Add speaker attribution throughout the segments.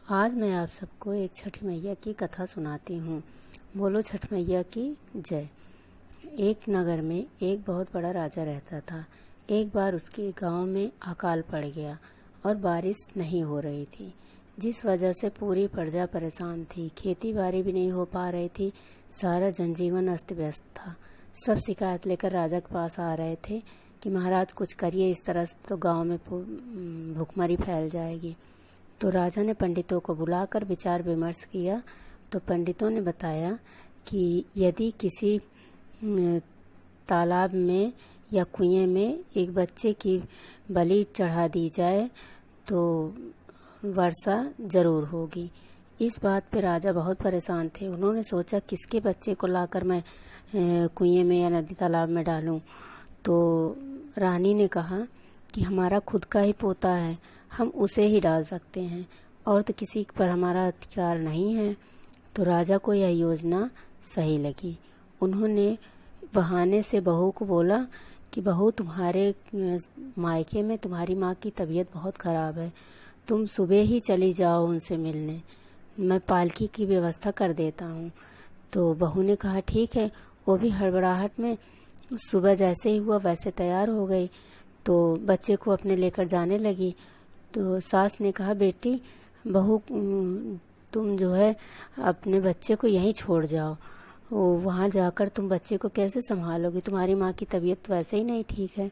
Speaker 1: आज मैं आप सबको एक छठ मैया की कथा सुनाती हूँ। बोलो छठ मैया की जय। एक नगर में एक बहुत बड़ा राजा रहता था। एक बार उसके गांव में अकाल पड़ गया और बारिश नहीं हो रही थी, जिस वजह से पूरी प्रजा परेशान थी। खेती बाड़ी भी नहीं हो पा रही थी, सारा जनजीवन अस्त व्यस्त था। सब शिकायत लेकर राजा के पास आ रहे थे कि महाराज कुछ करिए, इस तरह से तो गांव में भूखमरी फैल जाएगी। तो राजा ने पंडितों को बुलाकर विचार विमर्श किया। तो पंडितों ने बताया कि यदि किसी तालाब में या कुएं में एक बच्चे की बलि चढ़ा दी जाए तो वर्षा ज़रूर होगी। इस बात पे राजा बहुत परेशान थे। उन्होंने सोचा किसके बच्चे को लाकर मैं कुएं में या नदी तालाब में डालूं। तो रानी ने कहा कि हमारा खुद का ही पोता है, हम उसे ही डाल सकते हैं, और तो किसी पर हमारा अधिकार नहीं है। तो राजा को यह योजना सही लगी। उन्होंने बहाने से बहू को बोला कि बहू, तुम्हारे मायके में तुम्हारी माँ की तबीयत बहुत ख़राब है, तुम सुबह ही चली जाओ उनसे मिलने, मैं पालकी की व्यवस्था कर देता हूँ। तो बहू ने कहा ठीक है। वो भी हड़बड़ाहट में सुबह जैसे ही हुआ वैसे तैयार हो गई। तो बच्चे को अपने लेकर जाने लगी। तो सास ने कहा बेटी, बहू तुम जो है अपने बच्चे को यहीं छोड़ जाओ, वहाँ जाकर तुम बच्चे को कैसे संभालोगी, तुम्हारी माँ की तबीयत वैसे ही नहीं ठीक है।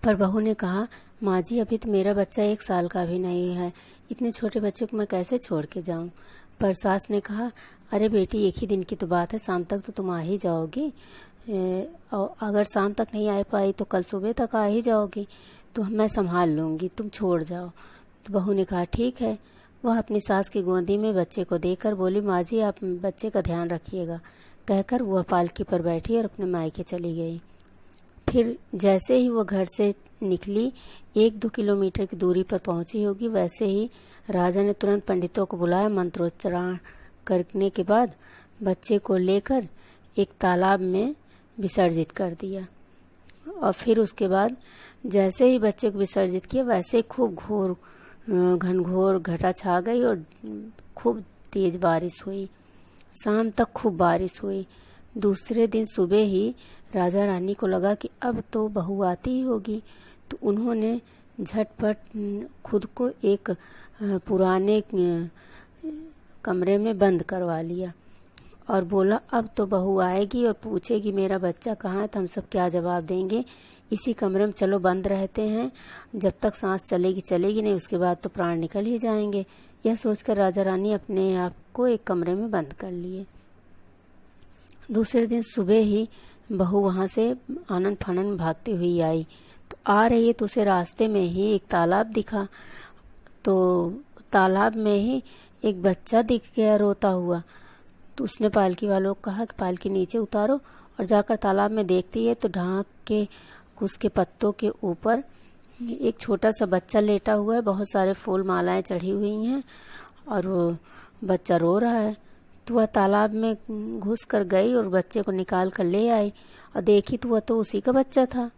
Speaker 1: पर बहू ने कहा माँ जी, अभी तो मेरा बच्चा 1 साल का भी नहीं है, इतने छोटे बच्चे को मैं कैसे छोड़ के जाऊँ। पर सास ने कहा अरे बेटी, एक ही दिन की तो बात है, शाम तक तो तुम आ ही जाओगी, और अगर शाम तक नहीं आ पाई तो कल सुबह तक आ ही जाओगी, तो मैं संभाल लूँगी, तुम छोड़ जाओ। तो बहू ने कहा ठीक है। वह अपनी सास की गोदी में बच्चे को देकर बोली माँ जी, आप बच्चे का ध्यान रखिएगा। कहकर वह पालकी पर बैठी और अपने मायके चली गई। फिर जैसे ही वो घर से निकली, 1-2 किलोमीटर की दूरी पर पहुंची होगी, वैसे ही राजा ने तुरंत पंडितों को बुलाया। मंत्रोच्चारण करने के बाद बच्चे को लेकर एक तालाब में विसर्जित कर दिया। और फिर उसके बाद जैसे ही बच्चे को विसर्जित किया, वैसे ही खूब घनघोर घटा छा गई और खूब तेज बारिश हुई। शाम तक खूब बारिश हुई। दूसरे दिन सुबह ही राजा रानी को लगा कि अब तो बहू आती ही होगी। तो उन्होंने झटपट खुद को एक पुराने कमरे में बंद करवा लिया और बोला अब तो बहू आएगी और पूछेगी मेरा बच्चा कहाँ है, तो हम सब क्या जवाब देंगे। इसी कमरे में चलो बंद रहते हैं, जब तक सांस चलेगी नहीं, उसके बाद तो प्राण निकल ही जाएंगे। यह सोचकर राजा रानी अपने आप को एक कमरे में बंद कर लिए। दूसरे दिन सुबह ही बहू वहाँ से आनन फानन भागती हुई आई। तो आ रही है तो उसे रास्ते में ही एक तालाब दिखा। तो तालाब में ही एक बच्चा दिख गया रोता हुआ। तो उसने पालकी वालों को कहा कि पालकी नीचे उतारो, और जाकर तालाब में देखती है तो ढाक के उसके पत्तों के ऊपर एक छोटा सा बच्चा लेटा हुआ है, बहुत सारे फूल मालाएं चढ़ी हुई हैं और वो बच्चा रो रहा है। तो वह तालाब में घुस कर गई और बच्चे को निकाल कर ले आई और देखी तो वह तो उसी का बच्चा था।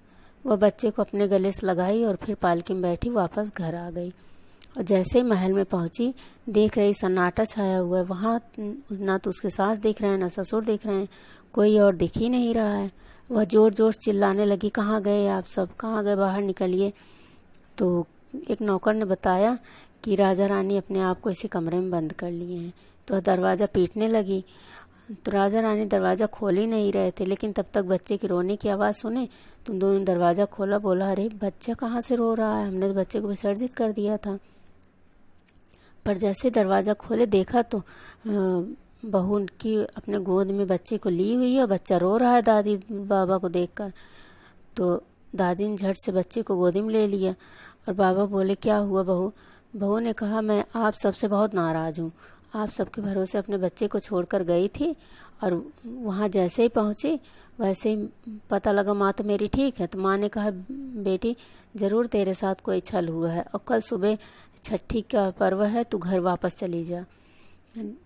Speaker 1: वह बच्चे को अपने गले से लगाई और फिर पालकी में बैठी वापस घर आ गई। और जैसे ही महल में पहुंची, देख रही सन्नाटा छाया हुआ है। वहाँ ना तो उसके सास दिख रहे हैं, ना ससुर दिख रहे हैं, कोई और दिख ही नहीं रहा है। वह जोर जोर से चिल्लाने लगी कहाँ गए आप सब, कहाँ गए, बाहर निकलिए। तो एक नौकर ने बताया कि राजा रानी अपने आप को इसी कमरे में बंद कर लिए हैं। तो दरवाज़ा पीटने लगी। तो राजा रानी दरवाज़ा खोल ही नहीं रहे थे, लेकिन तब तक बच्चे की रोने की आवाज़ सुने तो दोनों ने दरवाज़ा खोला। बोला अरे बच्चा कहाँ से रो रहा है, हमने तो बच्चे को विसर्जित कर दिया था। पर जैसे दरवाज़ा खोले देखा तो बहू की अपने गोद में बच्चे को ली हुई है, बच्चा रो रहा है दादी बाबा को देखकर। तो दादी ने झट से बच्चे को गोदी में ले लिया और बाबा बोले क्या हुआ बहू। बहू ने कहा मैं आप सबसे बहुत नाराज़ हूँ, आप सबके भरोसे अपने बच्चे को छोड़कर गई थी और वहाँ जैसे ही पहुँची वैसे ही पता लगा माँ तो मेरी ठीक है। तो माँ ने कहा बेटी, ज़रूर तेरे साथ कोई छल हुआ है और कल सुबह छठी का पर्व है, तू घर वापस चली जा,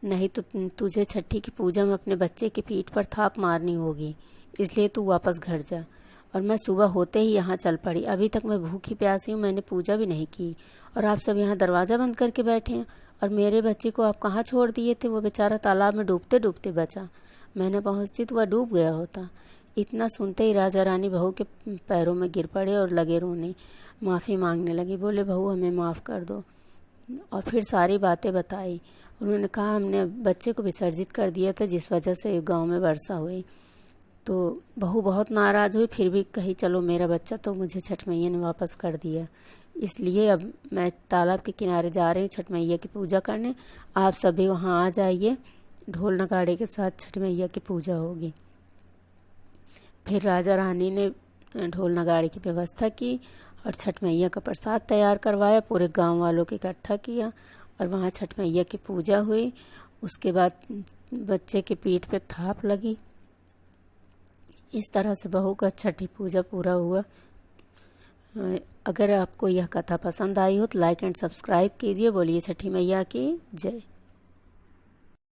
Speaker 1: नहीं तो तुझे छठी की पूजा में अपने बच्चे की पीठ पर थाप मारनी होगी, इसलिए तू वापस घर जा। और मैं सुबह होते ही यहाँ चल पड़ी। अभी तक मैं भूखी प्यासी हूँ, मैंने पूजा भी नहीं की और आप सब यहाँ दरवाज़ा बंद करके बैठे हैं। और मेरे बच्चे को आप कहाँ छोड़ दिए थे? वो बेचारा तालाब में डूबते डूबते बचा। मैंने पहुँचती तो वह डूब गया होता। इतना सुनते ही राजा रानी बहू के पैरों में गिर पड़े और लगे रोने, माफ़ी मांगने लगी। बोले, बहू हमें माफ़ कर दो। और फिर सारी बातें बताई। उन्होंने कहा, हमने बच्चे को विसर्जित कर दिया था जिस वजह से गांव में वर्षा हुई। तो बहू बहुत नाराज़ हुई, फिर भी कही चलो मेरा बच्चा तो मुझे छठ मैया ने वापस कर दिया, इसलिए अब मैं तालाब के किनारे जा रही हूँ छठ मैया की पूजा करने। आप सभी वहाँ आ जाइए, ढोल नगाड़े के साथ छठ मैया की पूजा होगी। फिर राजा रानी ने ढोल नगाड़े की व्यवस्था की और छठ मैया का प्रसाद तैयार करवाया, पूरे गांव वालों को इकट्ठा किया और वहाँ छठ मैया की पूजा हुई। उसके बाद बच्चे के पीठ पे थाप लगी। इस तरह से बहू का छठी पूजा पूरा हुआ। अगर आपको यह कथा पसंद आई हो तो लाइक एंड सब्सक्राइब कीजिए। बोलिए छठी मैया की जय।